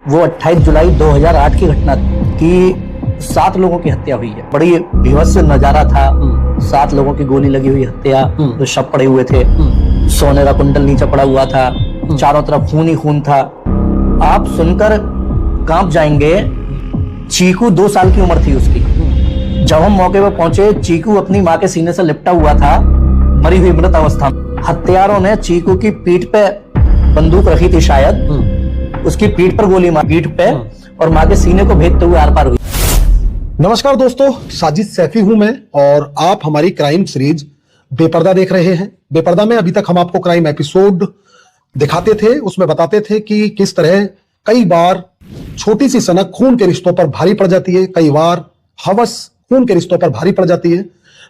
वो 28 जुलाई 2008 की घटना की 7 लोगों की हत्या हुई है। बड़ी भीभत्स नजारा था। 7 लोगों की गोली लगी हुई हत्या, जो शव पड़े हुए थे, सोने का कुंडल नीचे पड़ा हुआ था, चारों तरफ खून ही खून था। आप सुनकर कांप जाएंगे। चीकू 2 साल की उम्र थी उसकी। जब हम मौके पर पहुंचे, चीकू अपनी मां के सीने से लिपटा हुआ था, मरी हुई मृत अवस्था में। हत्यारों ने चीकू की पीठ पे बंदूक रखी थी शायद, उसकी पीठ पर गोली मारी, पीठ पे, और मां के सीने को भेदते हुए आर पार हुई। नमस्कार दोस्तों, साजिद सैफी हूं मैं और आप हमारी क्राइम सीरीज बेपर्दा देख रहे हैं। बेपर्दा में अभी तक हम आपको क्राइम एपिसोड दिखाते थे, उसमें बताते थे कि किस तरह कई बार छोटी सी सनक खून के रिश्तों पर भारी पड़ जाती है, कई बार हवस खून के रिश्तों पर भारी पड़ जाती है।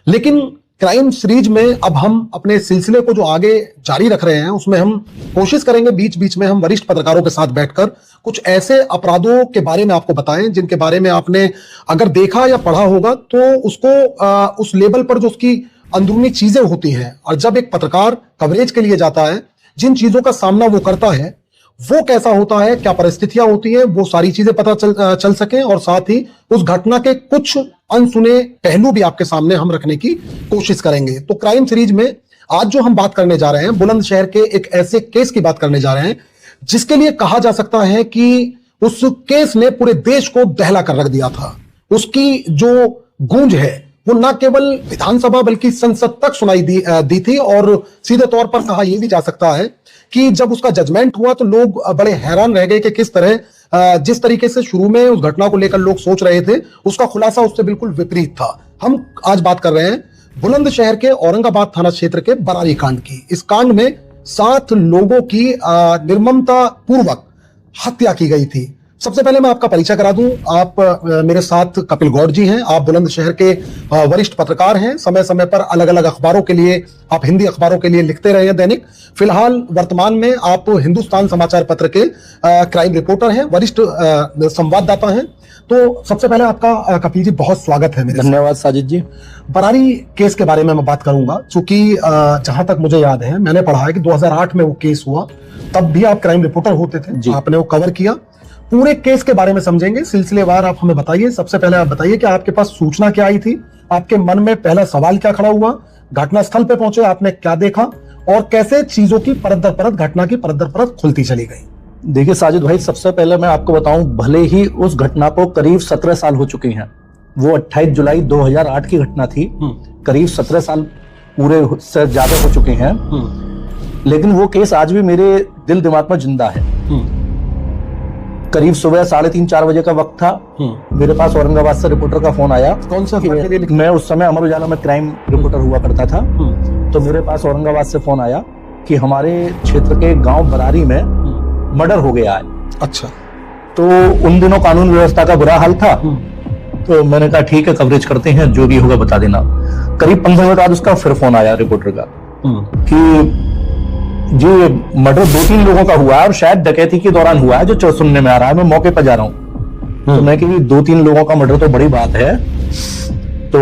लेकिन क्राइम सीरीज में अब हम अपने सिलसिले को जो आगे जारी रख रहे हैं, उसमें हम कोशिश करेंगे बीच बीच में हम वरिष्ठ पत्रकारों के साथ बैठकर कुछ ऐसे अपराधों के बारे में आपको बताएं जिनके बारे में आपने अगर देखा या पढ़ा होगा तो उसको उस लेवल पर जो उसकी अंदरूनी चीजें होती हैं, और जब एक पत्रकार कवरेज के लिए जाता है, जिन चीजों का सामना वो करता है वो कैसा होता है, क्या परिस्थितियां होती हैं, वो सारी चीजें पता चल सके, और साथ ही उस घटना के कुछ अनसुने पहलू भी आपके सामने हम रखने की कोशिश करेंगे। तो क्राइम सीरीज में आज जो हम बात करने जा रहे हैं, बुलंदशहर के एक ऐसे केस की बात करने जा रहे हैं जिसके लिए कहा जा सकता है कि उस केस ने पूरे देश को दहला कर रख दिया था। उसकी जो गूंज है वो न केवल विधानसभा बल्कि संसद तक सुनाई दी थी, और सीधे तौर पर कहा यह भी जा सकता है कि जब उसका जजमेंट हुआ तो लोग बड़े हैरान रह गए कि किस तरह जिस तरीके से शुरू में उस घटना को लेकर लोग सोच रहे थे, उसका खुलासा उससे बिल्कुल विपरीत था। हम आज बात कर रहे हैं बुलंदशहर के औरंगाबाद थाना क्षेत्र के बरारी कांड की। इस कांड में 7 लोगों की निर्ममता पूर्वक हत्या की गई थी। सबसे पहले मैं आपका परिचय करा दूं। आप मेरे साथ कपिल गौड़ जी हैं। आप बुलंदशहर के वरिष्ठ पत्रकार हैं। समय समय पर अलग अलग अखबारों के लिए, आप हिंदी अखबारों के लिए लिखते रहे हैं दैनिक। फिलहाल वर्तमान में आप हिंदुस्तान समाचार पत्र के क्राइम रिपोर्टर हैं, वरिष्ठ संवाददाता हैं। तो सबसे पहले आपका कपिल जी बहुत स्वागत है। धन्यवाद साजिद जी। बरारी केस के बारे में मैं बात करूंगा, क्योंकि जहां तक मुझे याद है, मैंने पढ़ा है कि 2008 में वो केस हुआ, तब भी आप क्राइम रिपोर्टर होते थे, आपने वो कवर किया। पूरे केस के बारे में समझेंगे, सिलसिलेवार आप हमें बताइए। सबसे पहले आप बताइए कि आपके पास सूचना क्या आई थी, आपके मन में पहला सवाल क्या खड़ा हुआ, घटनास्थल पे पहुंचे आपने क्या देखा, और कैसे चीजों की परत दर परत, घटना की परत दर परत खुलती चली गई। देखिए साजिद भाई, सबसे पहले मैं आपको बताऊं, भले ही उस घटना को करीब 17 साल हो चुके हैं। वो 28 जुलाई 2008 की घटना थी। करीब 17 साल पूरे से ज्यादा हो चुके हैं, लेकिन वो केस आज भी मेरे दिल दिमाग में जिंदा है। करीब सुबह 3:30-4 बजे का वक्त था। मेरे पास औरंगाबाद से रिपोर्टर का फोन आया। कौन सा? मैं उस समय अमर उजाला में क्राइम रिपोर्टर हुआ करता था। तो मेरे पास औरंगाबाद से फोन आया कि हमारे क्षेत्र के गांव बरारी में मर्डर हो गया है। अच्छा। तो उन दिनों कानून व्यवस्था का बुरा हाल था। तो मैंने कहा ठीक है, कवरेज करते हैं, जो भी होगा बता देना। करीब 15 मिनट बाद उसका फिर फोन आया रिपोर्टर का कि जी मर्डर 2-3 लोगों का हुआ है, और शायद डकैती के दौरान हुआ है, जो सुनने में आ रहा है। मैं मौके पर जा रहा हूँ। तो मैं कि 2-3 लोगों का मर्डर तो बड़ी बात है, तो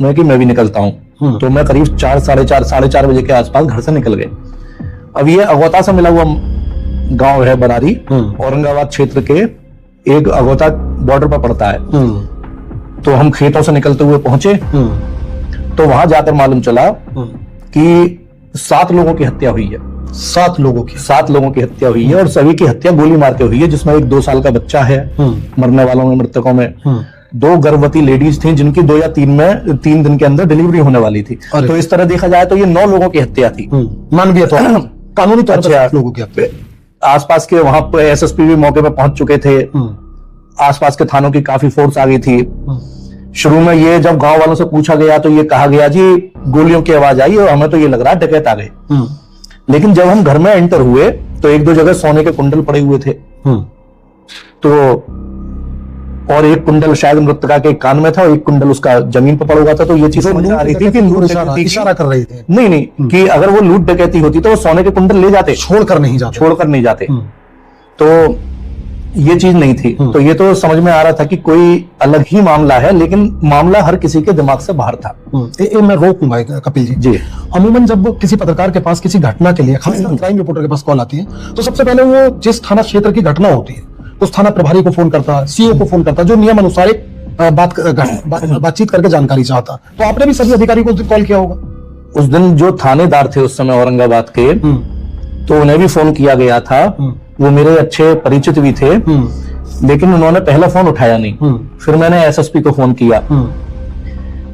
मैं भी निकलता हूँ। तो मैं करीब 4-4:30 बजे के आसपास घर से निकल गए। अब ये अगौता से मिला हुआ गांव है बरारी, औरंगाबाद क्षेत्र के एक अगौता बॉर्डर पर पड़ता है। तो हम खेतों से निकलते हुए पहुंचे, तो वहां जाकर मालूम चला कि 7 लोगों की हत्या हुई है। 7 लोगों की हत्या हुई है, और सभी की हत्या गोली मार के हुई है, जिसमें एक 2 साल का बच्चा है। मरने वालों में, मृतकों में 2 गर्भवती लेडीज थी, जिनकी 2 या 3 दिन के अंदर डिलीवरी होने वाली थी। तो इस तरह देखा जाए तो ये 9 लोगों की हत्या थी। मानवीय तौर पर, कानूनी तौर पर लोगों की हत्या। आसपास के वहां पर एसएसपी भी मौके पर पहुंच चुके थे। आसपास के थानों की काफी फोर्स आ गई थी। शुरू में ये जब गांव वालों से पूछा गया तो ये कहा गया जी गोलियों की आवाज आई और हमें तो ये लग रहा है डकैत आ गए। लेकिन जब हम घर में एंटर हुए तो 1-2 जगह सोने के कुंडल पड़े हुए थे। तो और एक कुंडल शायद मृतका के कान में था, और एक कुंडल उसका जमीन पर पड़ा हुआ था। तो ये चीज समझ आ रही थी कि लूट डकैती, इशारा कर रही थी। नहीं कि अगर वो लूट डकैती होती तो वो सोने के कुंडल ले जाते, छोड़कर नहीं जाते। तो ये चीज नहीं थी। तो ये तो समझ में आ रहा था कि कोई अलग ही मामला है, लेकिन मामला हर किसी के दिमाग से बाहर था। मैं रोकूंगा कपिल जी। अमूमन जब किसी पत्रकार के पास किसी घटना के लिए, खासकर क्राइम रिपोर्टर के पास कॉल आती है, तो सबसे पहले वो जिस थाना क्षेत्र की घटना होती है उस थाना प्रभारी को फोन करता, सीओ को फोन करता, जो नियम अनुसार एक बातचीत करके जानकारी चाहता। तो आपने भी सभी अधिकारी को कॉल किया होगा। उस दिन जो थानेदार थे उस समय औरंगाबाद के, तो उन्हें भी फोन किया गया था। वो मेरे अच्छे परिचित भी थे, लेकिन उन्होंने पहला फोन उठाया नहीं। फिर मैंने एसएसपी को फोन किया।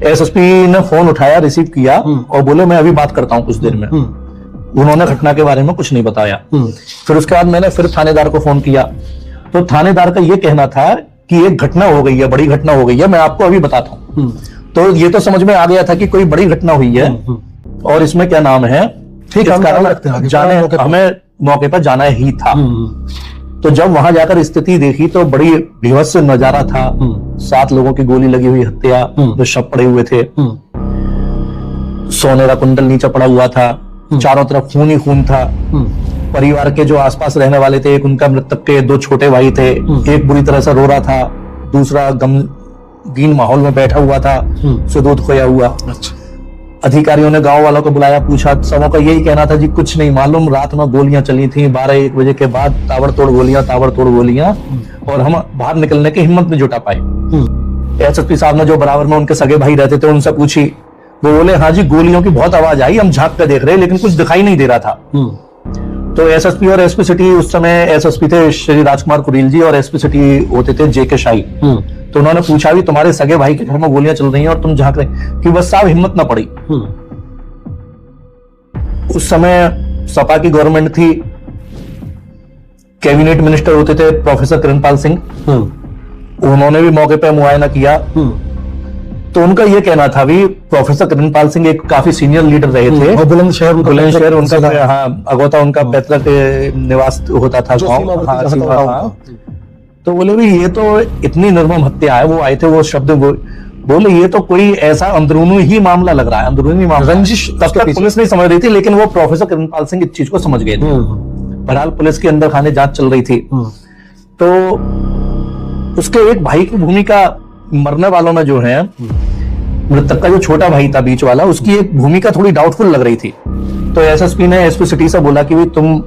एसएसपी ने फोन उठाया, रिसीव किया और बोले मैं अभी बात करता हूं कुछ देर में। उन्होंने घटना के बारे में कुछ नहीं बताया। फिर उसके बाद मैंने फिर थानेदार को फोन किया, तो थानेदार का यह कहना था कि एक घटना हो गई है, बड़ी घटना हो गई है, मैं आपको अभी बताता हूँ। तो ये तो समझ में आ गया था कि कोई बड़ी घटना हुई है और इसमें क्या नाम है, ठीक है, जाने हमें मौके पर जाना ही था। तो जब वहां जाकर स्थिति देखी तो बड़ी भीभत्स नजारा था। 7 लोगों की गोली लगी हुई हत्या, जो शव पड़े हुए थे, सोने का कुंडल नीचे पड़ा हुआ था, चारों तरफ खून ही खून था। परिवार के जो आसपास रहने वाले थे, एक उनका मृतक के 2 छोटे भाई थे, एक बुरी तरह से रो रहा था, दूसरा गमगीन माहौल में बैठा हुआ था, सुदूत खोया हुआ। अच्छा। अधिकारियों ने गांव वालों को बुलाया, पूछा, सबों का यही कहना था जी कुछ नहीं मालूम, रात में गोलियां चली थी 12-1 बजे के बाद, ताबड़तोड़ गोलियां, और हम बाहर निकलने की हिम्मत नहीं जुटा पाए। एसएसपी साहब ने जो बराबर में उनके सगे भाई रहते थे उनसे पूछी, वो बोले हाँ जी गोलियों की बहुत आवाज आई, हम झांक कर देख रहे लेकिन कुछ दिखाई नहीं दे रहा था। तो एसएसपी और एसपी सिटी, उस समय एसएसपी थे श्री राजकुमार कुरील जी और एसपी सिटी होते थे जेके शाही। तो उन्होंने पूछा भी तुम्हारे सगे भाई के घर में गोलियां चल रही हैं और तुम झांक रहे, कि बस साहब हिम्मत ना पड़ी। उस समय सपा की गवर्नमेंट थी, कैबिनेट मिनिस्टर होते थे प्रोफेसर किरणपाल सिंह, उन्होंने भी मौके पर मुआयना किया। तो उनका यह कहना था भी, प्रोफेसर किरणपाल सिंह एक काफी सीनियर लीडर रहे थे और बुलंदशहर उनका हाँ अगौता उनका पैतृक निवास होता था गाँव। तो बोले भी ये तो इतनी निर्मम हत्या है। वो आए थे, वो शब्द बोले ये तो कोई ऐसा अंदरूनी ही मामला लग रहा है, अंदरूनी मामला, रंजिश। तब तक पुलिस नहीं समझ रही थी, लेकिन वो प्रोफेसर किरणपाल सिंह इस चीज को समझ गए थे। बहरहाल पुलिस के अंदर खाने जांच चल रही थी। तो उसके एक भाई की भूमिका मरने वालों में जो है, मृतक का जो छोटा भाई था बीच वाला, उसकी एक भूमिका थोड़ी डाउटफुल लग रही थी। तो एसएसपी ने एसपी सिटी से बोला कि तुम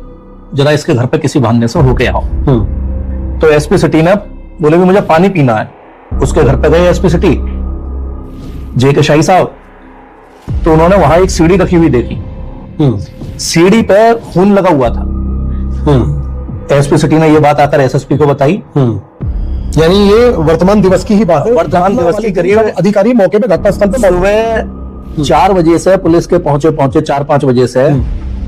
जरा इसके घर पे किसी बहाने से होके आओ। तो एसपी सिटी ने बोले कि मुझे पानी पीना है। उसके घर पे गए एसपी सिटी, जेके शाही साहब, तो उन्होंने वहां एक सीढ़ी रखी हुई देखी, सीढ़ी पे खून लगा हुआ था। एसपी सिटी ने यह बात आकर एसएसपी को बताई। यानी ये वर्तमान दिवस की ही बात है, वर्तमान दिवस की करीब अधिकारी मौके पे घटनास्थल पे सुबह 4 बजे से पुलिस के पहुंचे 4-5 बजे से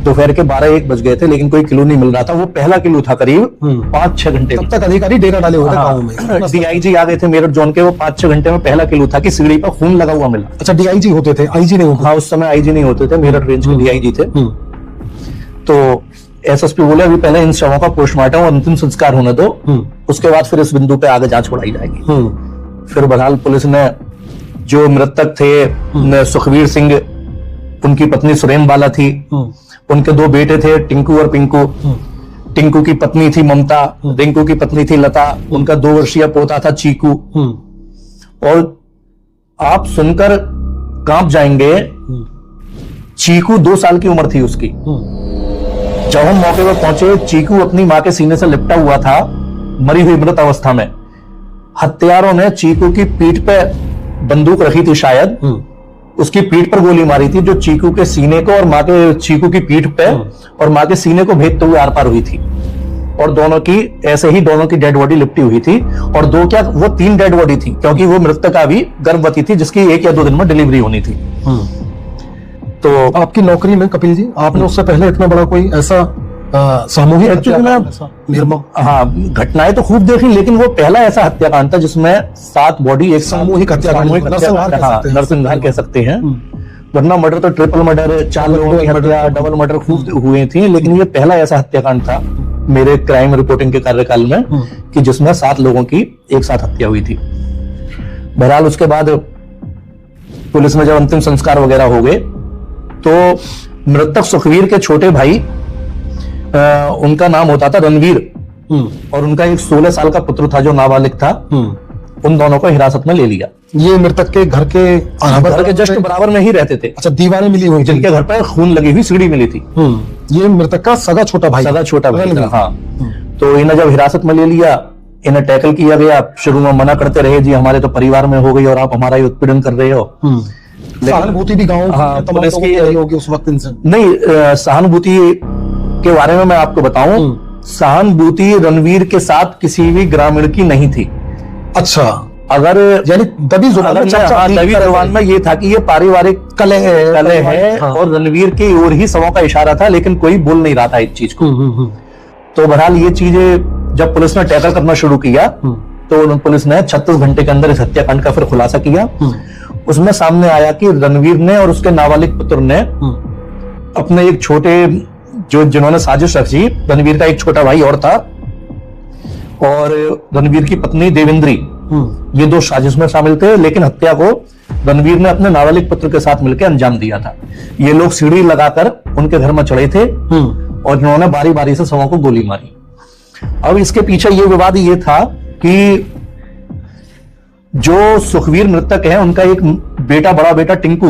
दोपहर के 12-1 बज गए थे, लेकिन कोई क्लू नहीं मिल रहा था। वो पहला क्लू था करीब 5-6 घंटे। तब तक अधिकारी डेरा डाले हुए थे गांव में। डीआईजी आ गए थे मेरठ जोन के, वो 5-6 घंटे में पहला क्लू था कि सीढ़ी पर खून लगा हुआ मिला। अच्छा, डीआईजी होते थे, आईजी नहीं होते? हाँ, उस समय आईजी नहीं होते थे, मेरठ रेंज के डीआईजी थे। तो एसएसपी बोले अभी पहले इन शवों का पोस्टमार्टम और अंतिम संस्कार होने दो, उसके बाद फिर इस बिंदु पे आगे जांच बढ़ाई जाएगी। फिर बहरहाल पुलिस ने जो मृतक थे सुखवीर सिंह, उनकी पत्नी सुरेन बाला थी, उनके 2 बेटे थे टिंकू और पिंकू। टिंकू की पत्नी थी ममता, रिंकू की पत्नी थी लता, उनका 2 वर्षीय पोता था चीकू। और आप सुनकर कांप जाएंगे, चीकू 2 साल की उम्र थी उसकी। जब हम मौके पर पहुंचे, चीकू अपनी मां के सीने से लिपटा हुआ था, मरी हुई मृत अवस्था में। हत्यारों ने चीकू की पीठ पे बंदूक रखी थी शायद, उसकी पीठ पर गोली मारी थी, जो चीकू के सीने को और मां के चीकू की पीठ पे और मां के सीने को भेदते हुए आर पार हुई थी। और दोनों की ऐसे ही दोनों की डेड बॉडी लिपटी हुई थी। और 2 क्या, वो 3 डेड बॉडी थी, क्योंकि वो मृतका भी गर्भवती थी जिसकी 1 या 2 दिन में डिलीवरी होनी थी। तो आपकी नौकरी में कपिल जी, आपने उससे पहले इतना बड़ा कोई ऐसा सामूहिक घटनाएं तो खूब देखी, लेकिन वो पहला ऐसा हत्याकांड था जिसमें 7 बॉडी एक सामूहिक हत्याकांड, नरसंहार कह सकते हैं। वरना मर्डर तो ट्रिपल मर्डर, 4 लोगों की हत्या, डबल मर्डर खूब हुए थे, लेकिन ये पहला ऐसा हत्याकांड था मेरे क्राइम रिपोर्टिंग के कार्यकाल में कि जिसमें 7 लोगों की एक साथ हत्या हुई थी। बहरहाल उसके बाद पुलिस में जब अंतिम संस्कार वगैरह हो गए, तो मृतक सुखवीर के छोटे भाई, उनका नाम होता था रणवीर, और उनका एक 16 साल का पुत्र था जो नाबालिग था। उन दोनों को हिरासत में ले लिया। ये मृतक के घर के जस्ट बराबर में ही रहते थे। अच्छा, दीवारें मिली हुई, जिनके घर पर खून लगी हुई सीढ़ी मिली थी। ये मृतक का सगा छोटा भाई था। हाँ। तो इन्हें जब हिरासत में ले लिया इन्हें टैकल किया गया। शुरू में मना करते रहे, जी हमारे तो परिवार में हो गई और आप हमारा ही उत्पीड़न कर रहे हो। सहानुभूति भी गाँव पुलिस की होगी उस वक्त इनसे? नहीं, सहानुभूति के बारे में मैं आपको बताऊं, सहानुभूति रणवीर के साथ किसी भी ग्रामीण की नहीं थी। अच्छा, अगर यानी दबी जुबान में ये था कि ये पारिवारिक कलह है हाँ। और रणवीर की ओर ही सबों का इशारा था, लेकिन कोई बोल नहीं रहा था इस चीज को। तो बहरहाल ये चीजें जब पुलिस ने टैकल करना शुरू किया तो पुलिस ने 36 घंटे के अंदर इस हत्याकांड का फिर खुलासा किया। उसमें सामने आया कि रणवीर ने और उसके नाबालिग पुत्र ने अपने एक छोटे जिन्होंने साजिश रची, रणवीर का एक छोटा भाई और था और रणवीर की पत्नी देवेंद्री, ये दो साजिश में शामिल थे, लेकिन हत्या को रणवीर ने अपने नाबालिग पुत्र के साथ मिलकर अंजाम दिया था। ये लोग सीढ़ी लगाकर उनके घर में चढ़े थे और इन्होंने बारी बारी से सबों को गोली मारी। अब इसके पीछे ये विवाद ये था कि जो सुखवीर मृतक है उनका एक बेटा, बड़ा बेटा टिंकू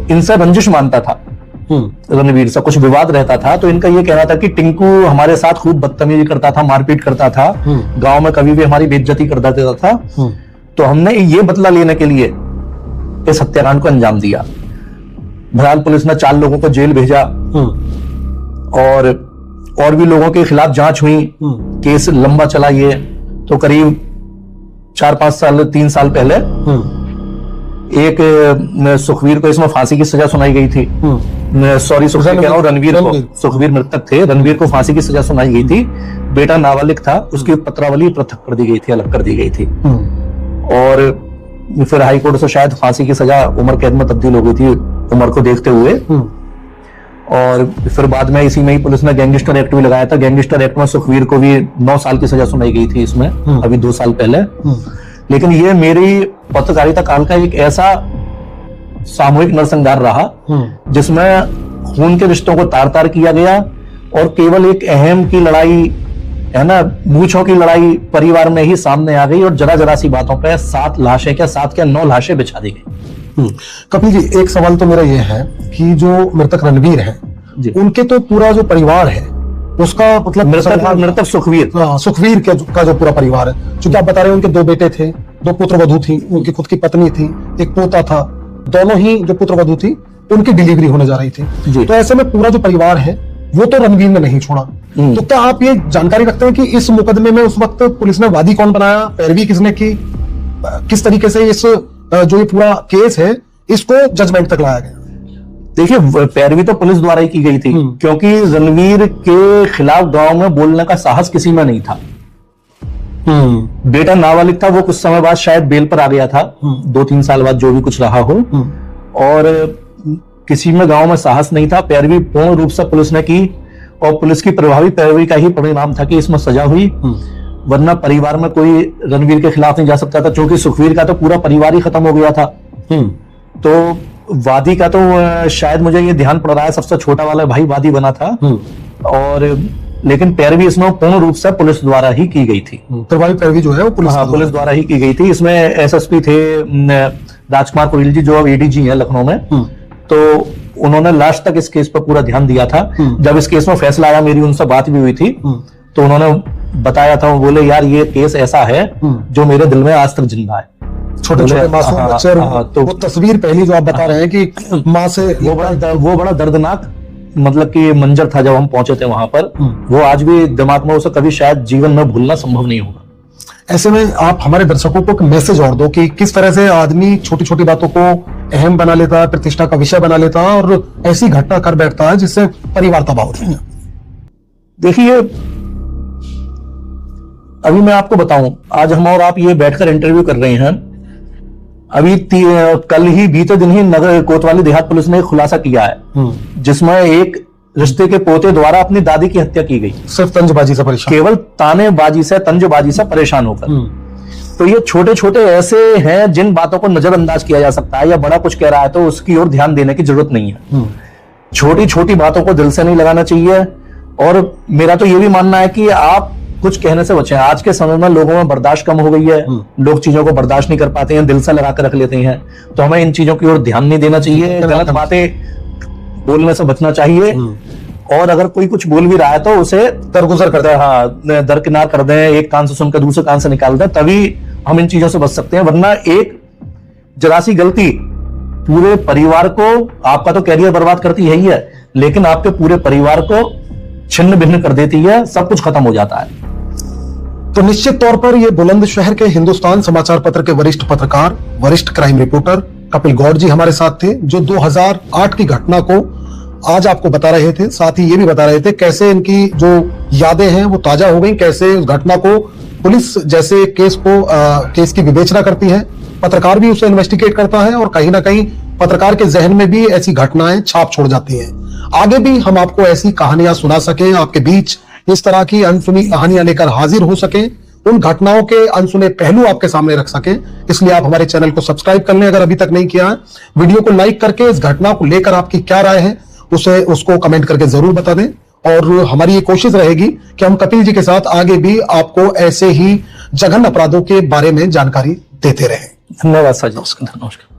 इनसे रंजिश मानता था रणवीर से, कुछ विवाद रहता था। तो इनका ये कहना था कि टिंकू हमारे साथ खूब बदतमीजी करता था, मारपीट करता था, गांव में कभी भी हमारी बेइज्जती कर देता था। तो हमने ये बदला लेने के लिए इस हत्याकांड को अंजाम दिया। बहरहाल पुलिस ने 4 लोगों को जेल भेजा और भी लोगों के खिलाफ जांच हुई। केस लंबा चला। ये तो करीब 4-5 साल 3 साल पहले एक सुखवीर को इसमें फांसी की सजा सुनाई गई थी। सॉरी, सुखवीर कह रहा हूं, रणवीर को, सुखवीर मृतक थे, रणवीर को फांसी की सजा सुनाई गई थी। बेटा नाबालिग था, उसकी पत्रावली पृथक कर दी गई थी, अलग कर दी गई थी। और फिर हाईकोर्ट से शायद फांसी की सजा उम्र कैद में तब्दील हो गई थी उम्र को देखते हुए। और फिर बाद में इसी में ही पुलिस ने गैंगस्टर एक्ट भी लगाया था। गैंगस्टर एक्ट में सुखवीर को भी 9 साल की सजा सुनाई गई थी इसमें, अभी 2 साल पहले। लेकिन ये मेरी पत्रकारिता काल का एक ऐसा सामूहिक नरसंहार रहा जिसमें खून के रिश्तों को तार तार किया गया और केवल एक अहम की लड़ाई है ना, मूंछों की लड़ाई परिवार में ही सामने आ गई और जरा जरा सी बातों पे 7 लाशें क्या 7 क्या 9 लाशें बिछा दी गई। कपिल जी, एक सवाल तो मेरा यह है कि जो मृतक रणवीर है उनके तो पूरा जो परिवार है उसका मतलब मृतक सुखवीर का जो पूरा परिवार है, चूंकि आप बता रहे हैं उनके 2 बेटे थे, 2 पुत्रवधू थी, उनकी खुद की पत्नी थी, एक पोता था, दोनों ही जो पुत्रवधू थी उनकी डिलीवरी होने जा रही थी। तो ऐसे में पूरा जो परिवार है वो तो रणवीर ने नहीं छोड़ा। तो क्या आप ये जानकारी रखते हैं कि इस मुकदमे में उस वक्त पुलिस ने वादी कौन बनाया, पैरवी किसने की, किस तरीके से इस जो ये पूरा केस है इसको जजमेंट तक लाया गया? देखिए, पैरवी तो पुलिस द्वारा ही की गई थी, क्योंकि रणवीर के खिलाफ गांव में बोलने का साहस किसी में नहीं था। बेटा नाबालिग था, वो कुछ समय बाद शायद बेल पर आ गया था, 2-3 साल बाद जो भी कुछ रहा हो, और किसी में गांव में साहस नहीं था। पैरवी पूर्ण रूप से पुलिस ने की और पुलिस की प्रभावी पैरवी का ही परिणाम था कि इसमें सजा हुई, वरना परिवार में कोई रणवीर के खिलाफ नहीं जा सकता था, क्योंकि सुखवीर का तो पूरा परिवार ही खत्म हो गया था। तो वादी का तो शायद मुझे ये ध्यान पड़ रहा है सबसे छोटा वाला भाई वादी बना था, और लेकिन पैरवी इसमें पूर्ण रूप से पुलिस द्वारा ही की गई थी। प्रभावी पैरवी जो है वो पुलिस द्वारा ही की गई थी। इसमें एसएसपी थे राजकुमार कुरेल जी, जो अब एडीजी हैं लखनऊ में, तो उन्होंने लास्ट तक इस केस पर पूरा ध्यान दिया था। जब इस केस में फैसला आया, मेरी उनसे बात भी हुई थी, तो उन्होंने बताया था, वो बोले यार ये केस ऐसा है जो मेरे दिल में आज तक जिंदा है। छोटे छोटे मासूम बच्चे, तो वो तस्वीर पहली जो आप बता रहे हैं कि माँ से वो बड़ा दर्दनाक मतलब कि मंजर था जब हम पहुंचे थे वहां पर, वो आज भी दिमाग में, उसे कभी शायद जीवन में भूलना संभव नहीं होगा। ऐसे में आप हमारे दर्शकों को एक मैसेज और दो कि किस तरह से आदमी छोटी छोटी बातों को अहम बना लेता है, प्रतिष्ठा का विषय बना लेता है और ऐसी घटना कर बैठता है जिससे परिवार तबाह होते हैं। देखिए, अभी मैं आपको बताऊं, आज हम और आप ये बैठकर इंटरव्यू कर रहे हैं, अभी कल ही बीते दिन ही नगर कोतवाली देहात पुलिस ने एक खुलासा किया है जिसमें एक रिश्ते के पोते द्वारा अपनी दादी की हत्या की गई, सिर्फ तंजबाजी से परेशान, केवल तानेबाजी से, तंजबाजी से परेशान होकर। तो ये छोटे छोटे ऐसे हैं जिन बातों को नजरअंदाज किया जा सकता है, या बड़ा कुछ कह रहा है तो उसकी ओर ध्यान देने की जरूरत नहीं है। छोटी छोटी बातों को दिल से नहीं लगाना चाहिए। और मेरा तो ये भी मानना है कि आप कुछ कहने से बचें। आज के समय में लोगों में बर्दाश्त कम हो गई है, लोग चीजों को बर्दाश्त नहीं कर पाते हैं, दिल से लगा कर रख लेते हैं। तो हमें इन चीजों की ओर ध्यान नहीं देना चाहिए, गलत बातें बोलने से बचना चाहिए। और अगर कोई कुछ बोल भी रहा है तो उसे दरगुजर कर दें, हाँ दरकिनार कर दें, एक कान से सुनकर दूसरे कान से निकाल दें, तभी हम इन चीजों से बच सकते हैं। वरना एक जरा सी गलती पूरे परिवार को, आपका तो कैरियर बर्बाद करती है ही है, लेकिन आपके पूरे परिवार को छिन्न भिन्न कर देती है, सब कुछ खत्म हो जाता है। तो निश्चित तौर पर ये बुलंदशहर के हिंदुस्तान समाचार पत्र के वरिष्ठ पत्रकार, वरिष्ठ क्राइम रिपोर्टर कपिल गौड़ जी हमारे साथ थे, जो 2008 की घटना को आज आपको बता रहे थे। साथ ही ये भी बता रहे थे कैसे इनकी जो यादें हैं वो ताजा हो गई, कैसे उस घटना को पुलिस जैसे केस की विवेचना करती है, पत्रकार भी उसे इन्वेस्टिगेट करता है और कहीं ना कहीं पत्रकार के जहन में भी ऐसी घटनाएं छाप छोड़ जाती हैं। आगे भी हम आपको ऐसी कहानियां सुना सकें, आपके बीच इस तरह की अनसुनी कहानियां लेकर हाजिर हो सकें, उन घटनाओं के अनसुने पहलू आपके सामने रख सकें, इसलिए आप हमारे चैनल को सब्सक्राइब कर लें अगर अभी तक नहीं किया है। वीडियो को लाइक करके इस घटना को लेकर आपकी क्या राय है उसको कमेंट करके जरूर बता दें। और हमारी ये कोशिश रहेगी कि हम कपिल जी के साथ आगे भी आपको ऐसे ही जघन्य अपराधों के बारे में जानकारी देते रहें। धन्यवाद सर जी। नमस्कार।